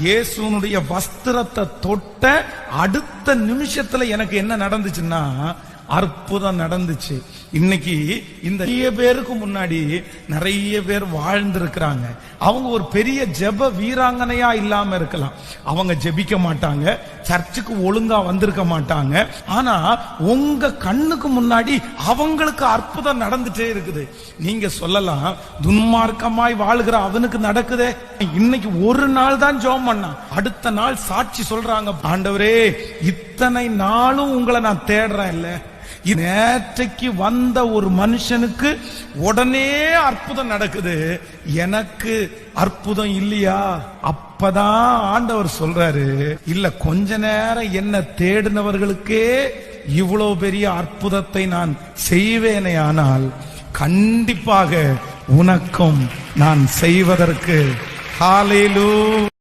இயேசுனுடைய வஸ்திரத்தை தொட்ட அடுத்த நிமிஷத்துல எனக்கு என்ன நடந்துச்சுன்னா அற்புதம் நடந்துச்சு. இன்னைக்கு இந்த நிறைய பேருக்கு முன்னாடி நிறைய பேர் வாழ்ந்திருக்கிறாங்க. அவங்க ஒரு பெரிய ஜெப வீராங்கனையா இல்லாம இருக்கலாம், அவங்க ஜெபிக்க மாட்டாங்க, சர்ச்சுக்கு ஒழுங்கா வந்திருக்க மாட்டாங்க. ஆனா உங்க கண்ணுக்கு முன்னாடி அவங்களுக்கு அற்புதம் நடந்துட்டே இருக்குது. நீங்க சொல்லலாம், துன்மார்க்கமாய் வாழ்கிற அவனுக்கு நடக்குதே. இன்னைக்கு ஒரு நாள் தான் ஜெபம் பண்ணா, அடுத்த நாள் சாட்சி சொல்றாங்க, ஆண்டவரே இத்தனை நாளும் உங்களை நான் தேடுறேன் இல்ல. நேற்றைக்கு வந்த ஒரு மனுஷனுக்கு உடனே அற்புதம் நடக்குது, எனக்கு அற்புதம் இல்லையா? அப்பதான் ஆண்டவர் சொல்றாரு, இல்ல கொஞ்ச நேரம் என்ன தேடினவர்களுக்கே இவ்வளவு பெரிய அற்புதத்தை நான் செய்வேனே, ஆனால் கண்டிப்பாக உனக்கும் நான் செய்வதற்கு ஹல்லேலூயா.